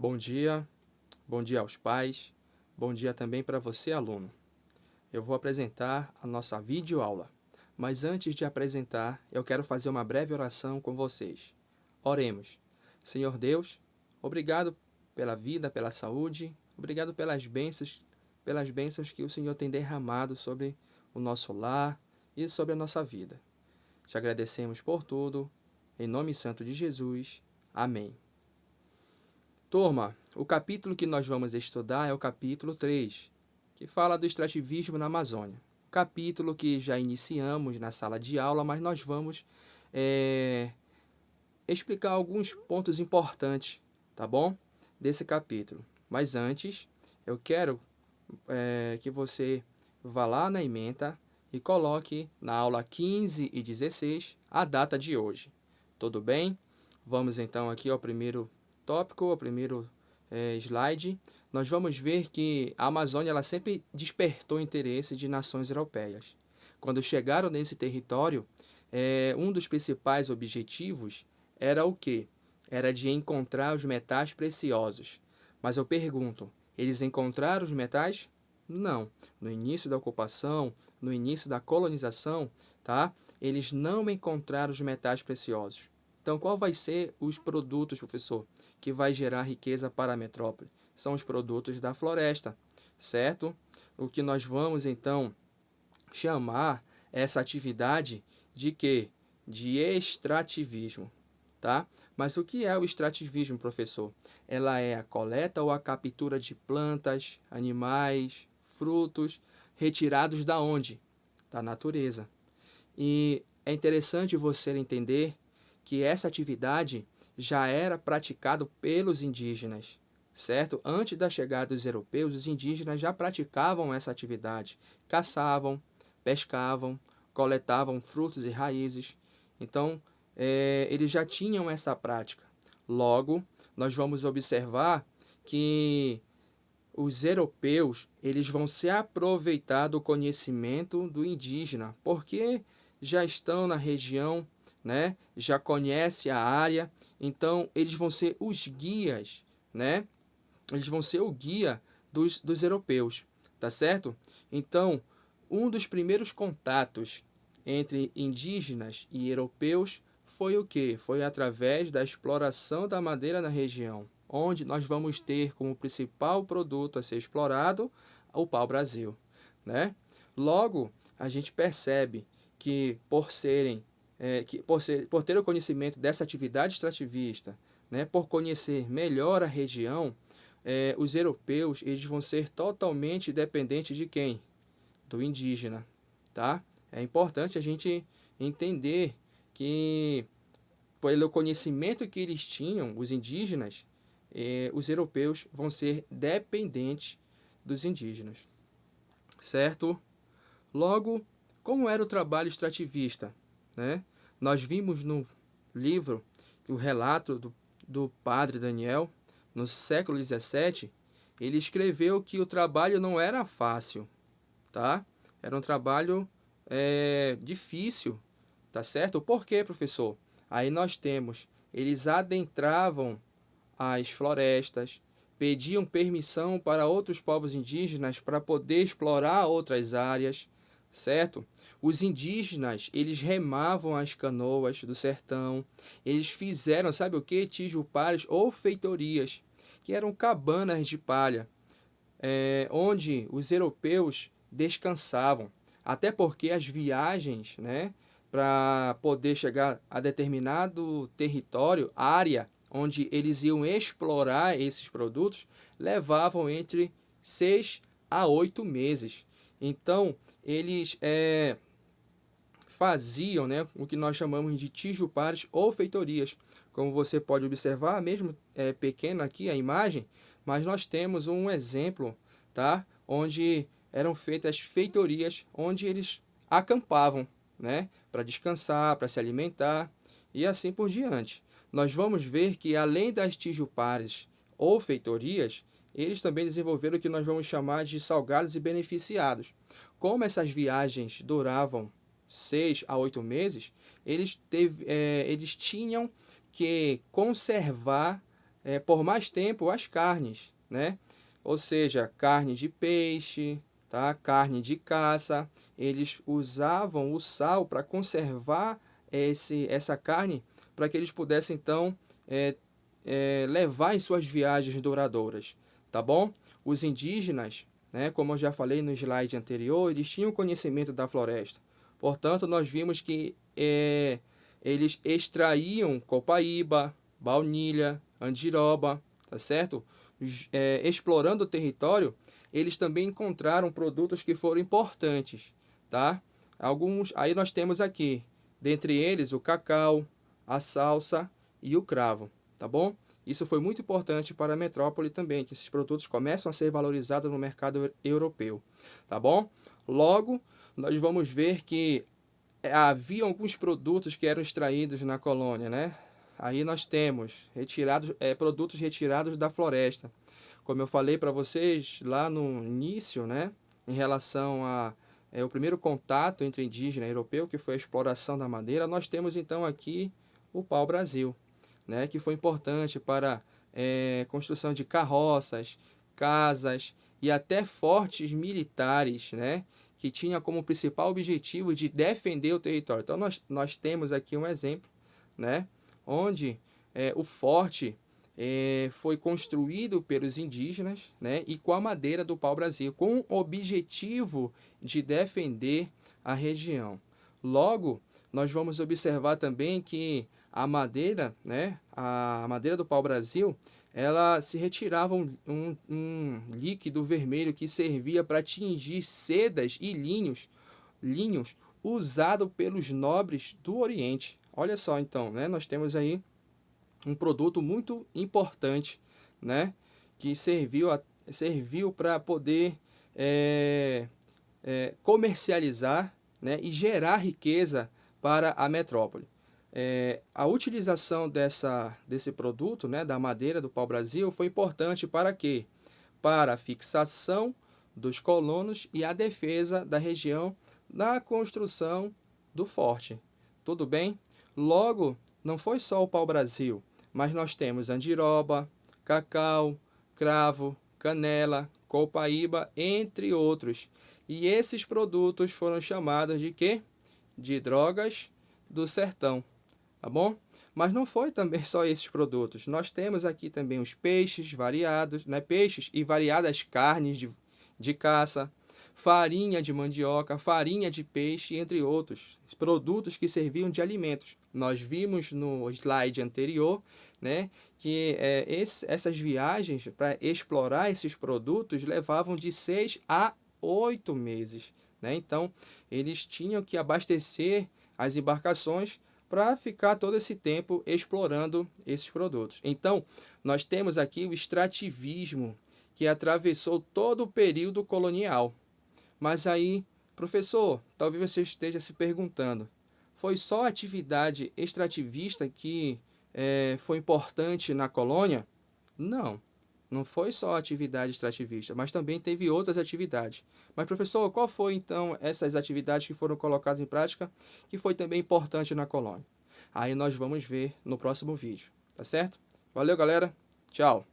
Bom dia aos pais, bom dia também para você, aluno. Eu vou apresentar a nossa videoaula, mas antes de apresentar, eu quero fazer uma breve oração com vocês. Oremos. Senhor Deus, obrigado pela vida, pela saúde, obrigado pelas bênçãos que o Senhor tem derramado sobre o nosso lar e sobre a nossa vida. Te agradecemos por tudo, em nome santo de Jesus. Amém. Turma, o capítulo que nós vamos estudar é o capítulo 3, que fala do extrativismo na Amazônia. Capítulo que já iniciamos na sala de aula, mas nós vamos explicar alguns pontos importantes, tá bom? Desse capítulo. Mas antes, eu quero que você vá lá na ementa e coloque na aula 15 e 16 a data de hoje. Tudo bem? Vamos então aqui ao primeiro tópico, ao primeiro slide. Nós vamos ver que a Amazônia ela sempre despertou interesse de nações europeias. Quando chegaram nesse território, um dos principais objetivos era o quê? Era de encontrar os metais preciosos. Mas eu pergunto, eles encontraram os metais? Não. No início da ocupação, no início da colonização, tá? Eles não encontraram os metais preciosos. Então, qual vai ser os produtos, professor, que vai gerar riqueza para a metrópole? São os produtos da floresta, certo? O que nós vamos, então, chamar essa atividade de quê? De extrativismo, tá? Mas o que é o extrativismo, professor? Ela é a coleta ou a captura de plantas, animais, frutos, retirados da onde? Da natureza. E é interessante você entender que essa atividade já era praticada pelos indígenas, certo? Antes da chegada dos europeus, os indígenas já praticavam essa atividade. Caçavam, pescavam, coletavam frutos e raízes. Então, eles já tinham essa prática. Logo, nós vamos observar que os europeus eles vão se aproveitar do conhecimento do indígena, porque já estão na região, né? Já conhece a área, então eles vão ser os guias, né? Eles vão ser o guia dos europeus, tá certo? Então, um dos primeiros contatos entre indígenas e europeus foi o que? Foi através da exploração da madeira na região, onde nós vamos ter como principal produto a ser explorado o pau-brasil, né? Logo, a gente percebe que por ter o conhecimento dessa atividade extrativista, né, por conhecer melhor a região, os europeus eles vão ser totalmente dependentes de quem? Do indígena, tá? É importante a gente entender que pelo conhecimento que eles tinham, os indígenas, os europeus vão ser dependentes dos indígenas, certo? Logo, como era o trabalho extrativista, né? Nós vimos no livro o relato do padre Daniel, no século XVII, ele escreveu que o trabalho não era fácil, tá? Era um trabalho difícil, tá certo? Por quê, professor? Aí nós temos, eles adentravam as florestas, pediam permissão para outros povos indígenas para poder explorar outras áreas, certo? Os indígenas, eles remavam as canoas do sertão, eles fizeram, sabe o que? Tijupares ou feitorias, que eram cabanas de palha, onde os europeus descansavam. Até porque as viagens, né, para poder chegar a determinado território, área onde eles iam explorar esses produtos, levavam entre 6 a 8 meses. Então, eles faziam, né, o que nós chamamos de tijupares ou feitorias. Como você pode observar, mesmo pequena aqui a imagem, mas nós temos um exemplo, tá, onde eram feitas feitorias, onde eles acampavam, né, para descansar, para se alimentar e assim por diante. Nós vamos ver que além das tijupares ou feitorias, eles também desenvolveram o que nós vamos chamar de salgados e beneficiados. Como essas viagens duravam 6 a 8 meses, eles tinham que conservar por mais tempo as carnes, né? Ou seja, carne de peixe, tá? Carne de caça. Eles usavam o sal para conservar essa carne, para que eles pudessem então levar em suas viagens duradouras, tá bom? Os indígenas, né, como eu já falei no slide anterior, eles tinham conhecimento da floresta. Portanto, nós vimos que eles extraíam copaíba, baunilha, andiroba, tá certo? Explorando o território, eles também encontraram produtos que foram importantes, tá? Alguns, aí nós temos aqui, dentre eles o cacau, a salsa e o cravo, tá bom? Isso foi muito importante para a metrópole também, que esses produtos começam a ser valorizados no mercado europeu, tá bom? Logo, nós vamos ver que havia alguns produtos que eram extraídos na colônia, né? Aí nós temos produtos retirados da floresta. Como eu falei para vocês lá no início, né? Em relação o primeiro contato entre indígena e europeu, que foi a exploração da madeira, nós temos então aqui o pau-brasil, né? Que foi importante para construção de carroças, casas e até fortes militares, né? Que tinha como principal objetivo de defender o território. Então nós temos aqui um exemplo, né? Onde o forte foi construído pelos indígenas, né? E com a madeira do pau-brasil, com o objetivo de defender a região. Logo, nós vamos observar também que a madeira, né? A madeira do pau-brasil, ela se retirava um líquido vermelho que servia para tingir sedas e linhos usado pelos nobres do Oriente. Olha só, então, né? Nós temos aí um produto muito importante, né? Que serviu para poder comercializar, né? E gerar riqueza para a metrópole. A utilização desse produto, né, da madeira do pau-brasil, foi importante para quê? Para a fixação dos colonos e a defesa da região na construção do forte. Tudo bem? Logo, não foi só o pau-brasil, mas nós temos andiroba, cacau, cravo, canela, copaíba, entre outros. E esses produtos foram chamados de quê? De drogas do sertão. Tá bom? Mas não foi também só esses produtos. Nós temos aqui também os peixes variados, né? Peixes e variadas carnes de caça, farinha de mandioca, farinha de peixe, entre outros produtos que serviam de alimentos. Nós vimos no slide anterior, né, que essas viagens para explorar esses produtos levavam de 6 a 8 meses. Né? Então, eles tinham que abastecer as embarcações para ficar todo esse tempo explorando esses produtos. Então, nós temos aqui o extrativismo, que atravessou todo o período colonial. Mas aí, professor, talvez você esteja se perguntando, foi só a atividade extrativista que foi importante na colônia? Não, não foi só a atividade extrativista, mas também teve outras atividades. Mas, professor, qual foi então essas atividades que foram colocadas em prática que foi também importante na colônia? Aí nós vamos ver no próximo vídeo, tá certo? Valeu, galera. Tchau.